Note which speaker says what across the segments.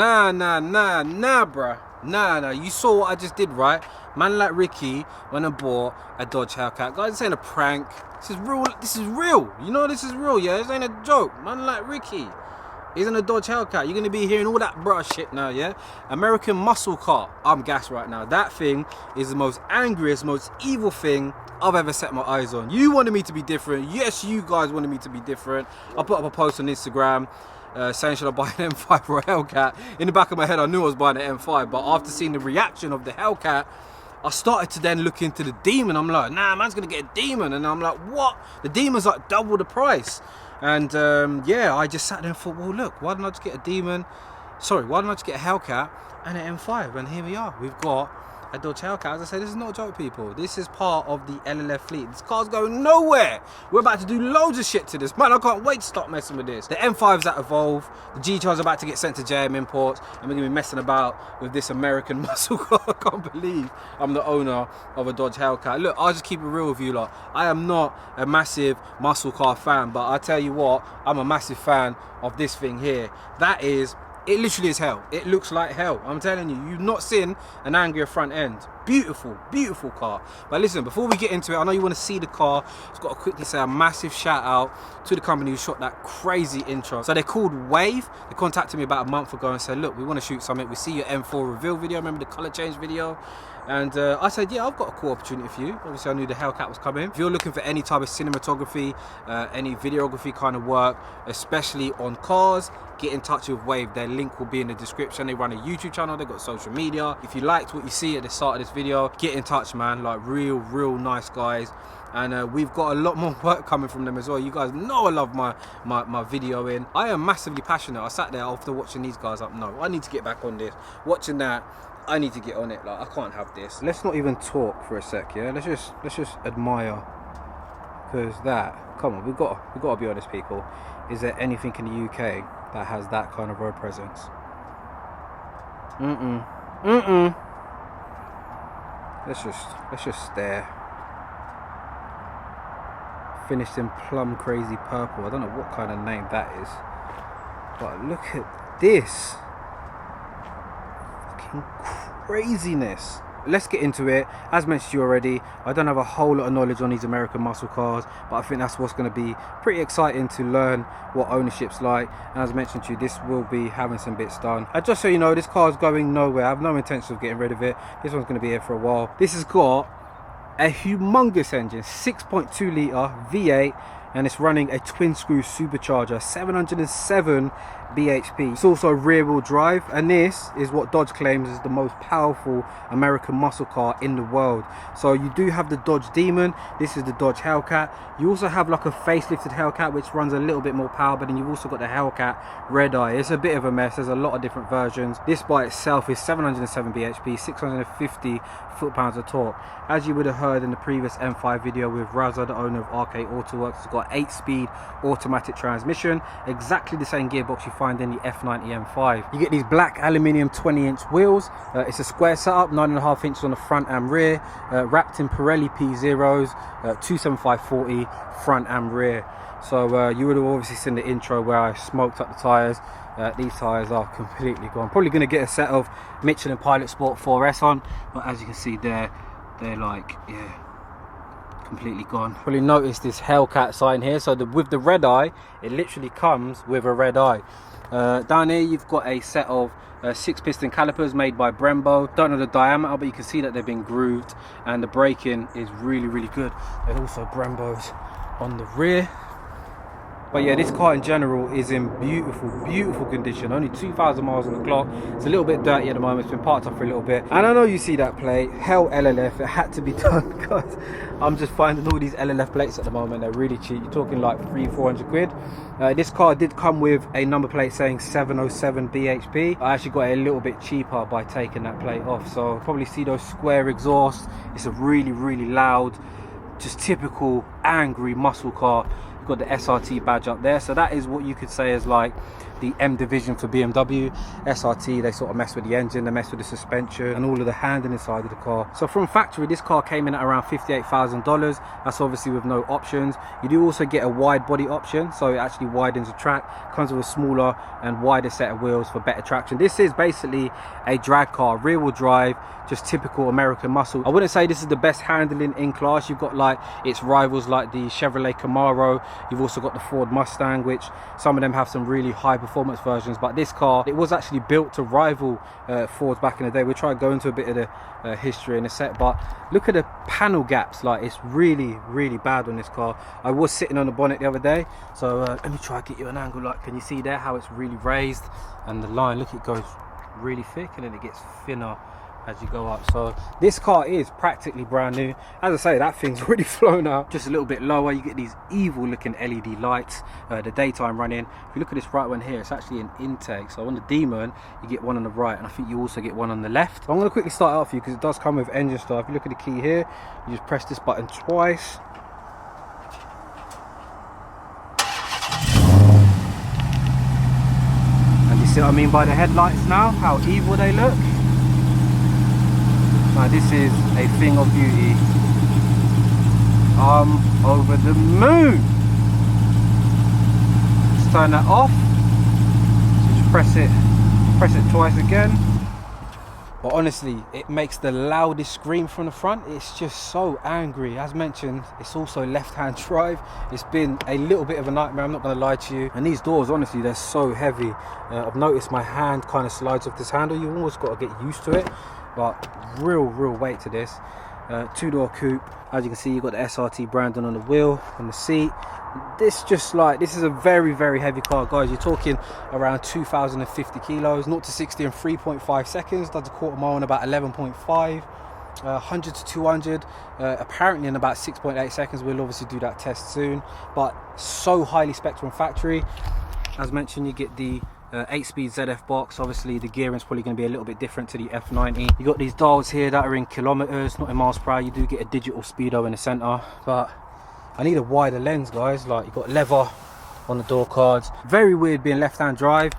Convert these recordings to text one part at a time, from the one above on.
Speaker 1: Nah, bruh. Nah. You saw what I just did, right? Man like Ricky went and bought a Dodge Hellcat. Guys, this ain't a prank. This is real. This is real. You know this is real, yeah? This ain't a joke. Man like Ricky isn't a Dodge Hellcat. You're going to be hearing all that bruh shit now, yeah? American muscle car. I'm gassed right now. That thing is the most angriest, most evil thing I've ever set my eyes on. You wanted me to be different. Yes, you guys wanted me to be different. I put up a post on Instagram saying should I buy an M5 or a Hellcat. In the back of my head I knew I was buying an M5, but after seeing the reaction of the Hellcat, I started to then look into the Demon. I'm like, nah, man's gonna get a Demon. And I'm like, what? The Demon's like double the price. And yeah, I just sat there and thought, well, look, why didn't I just get a Demon? Sorry, why didn't I just get a Hellcat and an M5? And here we are. We've got a Dodge Hellcat. As I say, this is not a joke, people. This is part of the LLF fleet. This car's going nowhere. We're about to do loads of shit to this. Man, I can't wait to stop messing with this. The M5's at Evolve. The G-Char's about to get sent to JM Imports. And we're going to be messing about with this American muscle car. I can't believe I'm the owner of a Dodge Hellcat. Look, I'll just keep it real with you lot. I am not a massive muscle car fan, but I tell you what, I'm a massive fan of this thing here. That is... It literally is hell. It looks like hell. I'm telling you, you've not seen an angrier front end. Beautiful, beautiful car. But listen, before we get into it, I know you want to see the car. I've got to quickly say a massive shout out to the company who shot that crazy intro. So they're called Wave. They contacted me about a month ago and said, look, we want to shoot something. We see your M4 reveal video. Remember the color change video? And I said, yeah, I've got a cool opportunity for you. Obviously, I knew the Hellcat was coming. If you're looking for any type of cinematography, any videography kind of work, especially on cars, get in touch with Wave. Their link will be in the description. They run a YouTube channel. They've got social media. If you liked what you see at the start of this video, get in touch, man. Like, real nice guys. And we've got a lot more work coming from them as well. You guys know I love my videoing. I am massively passionate. I sat there after watching these guys up. No, I need to get back on this. Watching that, I need to get on it. Like, I can't have this. Let's not even talk for a sec, yeah? Let's just admire. Because that, come on, we've got to be honest, people. Is there anything in the UK that has that kind of road presence? Let's just stare. Finished in plum crazy purple. I don't know what kind of name that is, but look at this. Fucking craziness. Let's get into it. As mentioned to you already, I don't have a whole lot of knowledge on these American muscle cars, but I think that's what's going to be pretty exciting to learn what ownership's like. And as mentioned to you, this will be having some bits done. And just so you know, this car is going nowhere. I have no intention of getting rid of it. This one's going to be here for a while. This has got a humongous engine, 6.2 litre V8, and it's running a twin screw supercharger, 707 bhp. It's also rear wheel drive, and this is what Dodge claims is the most powerful American muscle car in the world. So you do have the Dodge Demon, this is the Dodge Hellcat. You also have like a facelifted Hellcat which runs a little bit more power, but then you've also got the Hellcat Red Eye. It's a bit of a mess. There's a lot of different versions. This by itself is 707 bhp, 650 foot-pounds of torque. As you would have heard in the previous M5 video with Raza, the owner of RK Autoworks, it's got 8-speed automatic transmission, exactly the same gearbox you find in the F90 M5. You get these black aluminium 20-inch wheels. It's a square setup, 9.5 inches on the front and rear, wrapped in Pirelli P0s, 275/40 front and rear. So you would have obviously seen the intro where I smoked up the tyres. These tyres are completely gone. Probably going to get a set of Michelin Pilot Sport 4S on, but as you can see there, they're like, yeah, completely gone. Probably noticed this Hellcat sign here. So with the red eye, it literally comes with a red eye. Down here you've got a set of 6-piston calipers made by Brembo. Don't know the diameter, but you can see that they've been grooved, and the braking is really good. There's also Brembos on the rear. But yeah, this car in general is in beautiful condition. Only 2,000 miles on the clock. It's a little bit dirty at the moment. It's been parked up for a little bit. And I know you see that plate, Hell LLF. It had to be done because I'm just finding all these LLF plates at the moment. They're really cheap. You're talking like 300-400 quid. This car did come with a number plate saying 707 bhp. I actually got it a little bit cheaper by taking that plate off. So probably see those square exhausts. It's a really loud, just typical angry muscle car. Got the SRT badge up there, so that is what you could say is like the M division for BMW. SRT, they sort of mess with the engine, they mess with the suspension and all of the handling inside of the car. So from factory, this car came in at around $58,000. That's obviously with no options. You do also get a wide body option, so it actually widens the track, comes with a smaller and wider set of wheels for better traction. This is basically a drag car, rear wheel drive, just typical American muscle. I wouldn't say this is the best handling in class. You've got like its rivals like the Chevrolet Camaro. You've also got the Ford Mustang, which some of them have some really high performance versions, but this car, it was actually built to rival Fords back in the day. We'll try to go into a bit of the history in a sec, but look at the panel gaps. Like, it's really bad on this car. I was sitting on the bonnet the other day, so let me try to get you an angle. Like, can you see there how it's really raised, and the line, look, it goes really thick and then it gets thinner as you go up. So this car is practically brand new. As I say, that thing's already flown out. Just a little bit lower, you get these evil looking LED lights, the daytime running. If you look at this right one here, it's actually an intake. So on the Demon, you get one on the right, and I think you also get one on the left. So I'm going to quickly start out for you because it does come with engine start. If you look at the key here, you just press this button twice. And you see what I mean by the headlights now, how evil they look. Now this is a thing of beauty. I'm over the moon. Let's turn that off. So just press it twice again. But honestly, it makes the loudest scream from the front. It's just so angry. As mentioned, it's also left-hand drive. It's been a little bit of a nightmare, I'm not gonna lie to you. And these doors, honestly, they're so heavy. I've noticed my hand kind of slides off this handle. You've always got to get used to it. But real weight to this. Two-door coupe. As you can see, you've got the SRT branding on the wheel and the seat. This is a very heavy car, guys. You're talking around 2,050 kilos, 0 to 60 in 3.5 seconds. Does a quarter mile in about 11.5. 100 to 200 apparently in about 6.8 seconds. We'll obviously do that test soon, but so highly spec'd from factory. As mentioned, you get the 8-speed ZF box. Obviously the gearing is probably going to be a little bit different to the F90. You got these dials here that are in kilometers, not in miles per hour. You do get a digital speedo in the center, but I need a wider lens, guys. Like, you've got leather on the door cards. Very weird being left-hand drive.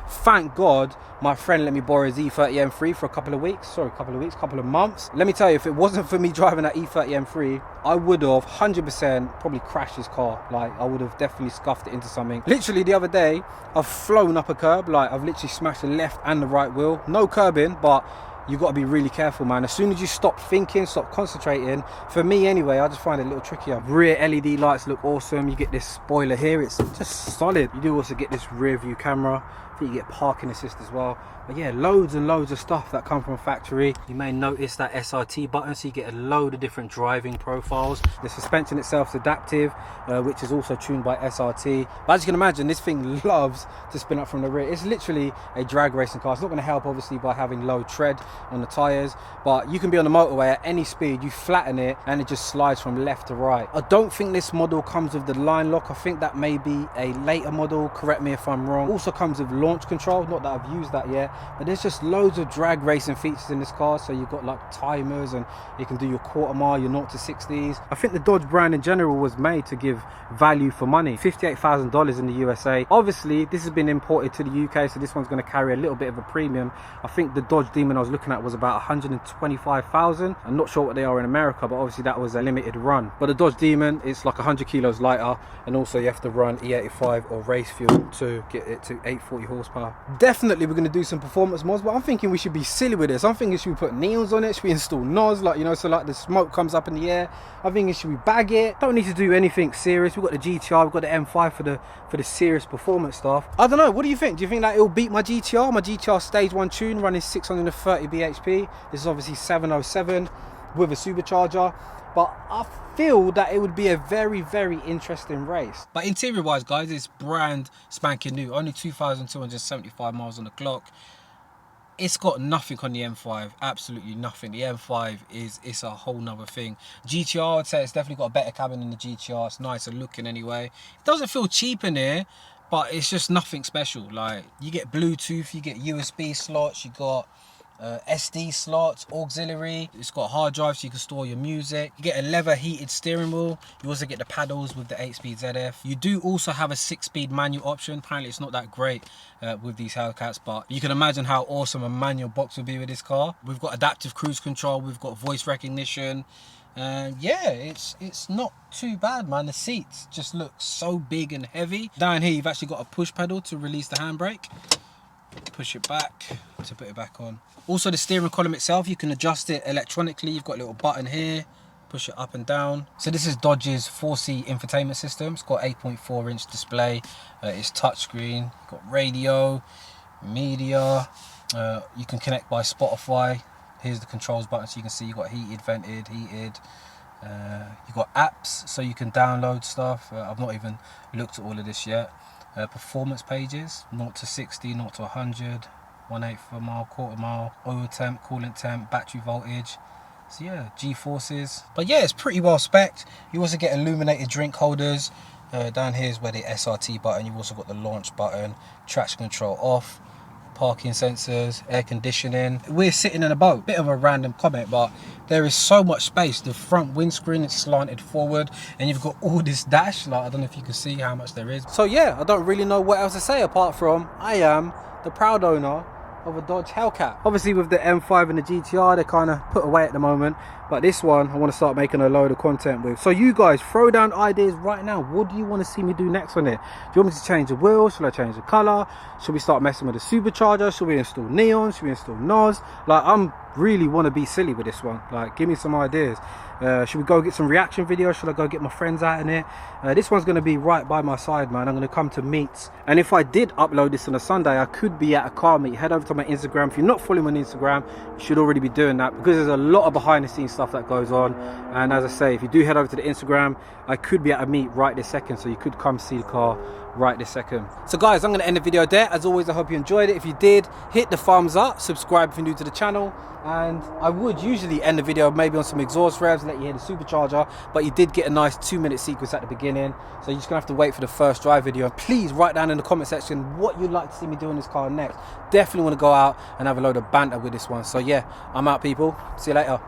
Speaker 1: Thank God my friend let me borrow his E30 M3 for a couple of months. Let me tell you, if it wasn't for me driving that E30 M3, I would have 100% probably crashed his car. Like, I would have definitely scuffed it into something. Literally the other day, I've flown up a curb. Like, I've literally smashed the left and the right wheel. No curbing, but you've got to be really careful, man. As soon as you stop thinking, stop concentrating, for me anyway, I just find it a little trickier. Rear LED lights look awesome. You get this spoiler here, it's just solid. You do also get this rear view camera. I think you get parking assist as well. But yeah, loads and loads of stuff that come from factory. You may notice that SRT button, so you get a load of different driving profiles. The suspension itself is adaptive, which is also tuned by SRT. But as you can imagine, this thing loves to spin up from the rear. It's literally a drag racing car. It's not going to help obviously by having low tread on the tires, but you can be on the motorway at any speed, you flatten it and it just slides from left to right. I don't think this model comes with the line lock. I think that may be a later model, correct me if I'm wrong. Also comes with launch control, not that I've used that yet, but there's just loads of drag racing features in this car. So you've got like timers, and you can do your quarter mile, your 0 to 60s. I think the Dodge brand in general was made to give value for money. $58,000 in the USA. Obviously this has been imported to the UK, so this one's going to carry a little bit of a premium. I think the Dodge Demon I was looking at was about 125,000. I'm not sure what they are in America, but obviously that was a limited run. But the Dodge Demon, it's like 100 kilos lighter, and also you have to run E85 or race fuel to get it to 840 horsepower. Definitely we're going to do some performance mods, but I'm thinking we should be silly with this. I'm thinking should we put neons on it, should we install NOS, like, you know, so like the smoke comes up in the air. I'm thinking should we bag it? Don't need to do anything serious. We've got the GTR, we've got the M5 for the serious performance stuff. I don't know, what do you think? Do you think that it'll beat my GTR? My GTR stage 1 tune running 630 bhp. This is obviously 707 with a supercharger, but I feel that it would be a very interesting race. But interior wise, guys, it's brand spanking new, only 2,275 miles on the clock. It's got nothing on the M5, absolutely nothing. The M5 it's a whole nother thing. GTR, I'd say it's definitely got a better cabin than the GTR. It's nicer looking anyway. It doesn't feel cheap in here, but it's just nothing special. Like, you get Bluetooth, you get USB slots, you got SD slots, auxiliary. It's got a hard drive so you can store your music. You get a leather heated steering wheel. You also get the paddles with the 8-speed ZF. You do also have a 6-speed manual option. Apparently it's not that great with these Hellcats, but you can imagine how awesome a manual box will be with this car. We've got adaptive cruise control, we've got voice recognition. And yeah, it's not too bad, man. The seats just look so big and heavy. Down here you've actually got a push pedal to release the handbrake. Push it back to put it back on. Also the steering column itself, you can adjust it electronically. You've got a little button here, push it up and down. So this is Dodge's 4C infotainment system. It's got 8.4-inch display. It's touchscreen. You've got radio, media. You can connect by Spotify. Here's the controls button, so you can see you've got heated, vented, heated. You've got apps, so you can download stuff. I've not even looked at all of this yet. Performance pages, 0 to 60, 0 to 100, 1/8 of a mile, quarter mile, oil temp, coolant temp, battery voltage. So yeah, G-forces. But yeah, it's pretty well spec'd. You also get illuminated drink holders. Down here is where the SRT button. You've also got the launch button, traction control off, parking sensors, air conditioning. We're sitting in a boat. Bit of a random comment, but there is so much space. The front windscreen is slanted forward, and you've got all this dash. Like, I don't know if you can see how much there is. So yeah, I don't really know what else to say apart from I am the proud owner of a Dodge Hellcat. Obviously with the M5 and the GTR, they're kind of put away at the moment, but this one I want to start making a load of content with. So you guys throw down ideas right now. What do you want to see me do next on it? Do you want me to change the wheels? Should I change the color? Should we start messing with the supercharger? Should we install neon? Should we install NOS? Like, I'm really want to be silly with this one. Like, give me some ideas. Should we go get some reaction videos? Should I go get my friends out in it? This one's going to be right by my side, man. I'm going to come to meets, and if I did upload this on a Sunday, I could be at a car meet. Head over to my Instagram. If you're not following me on Instagram, you should already be doing that, because there's a lot of behind the scenes stuff that goes on. And as I say, if you do head over to the Instagram, I could be at a meet right this second, so you could come see the car right this second. So guys, I'm going to end the video there. As always, I hope you enjoyed it. If you did, hit the thumbs up, subscribe if you're new to the channel, and I would usually end the video maybe on some exhaust revs, let you hear the supercharger, but you did get a nice 2-minute sequence at the beginning, so you're just gonna have to wait for the first drive video. And please write down in the comment section what you'd like to see me do in this car next. Definitely want to go out and have a load of banter with this one. So yeah, I'm out, people. See you later.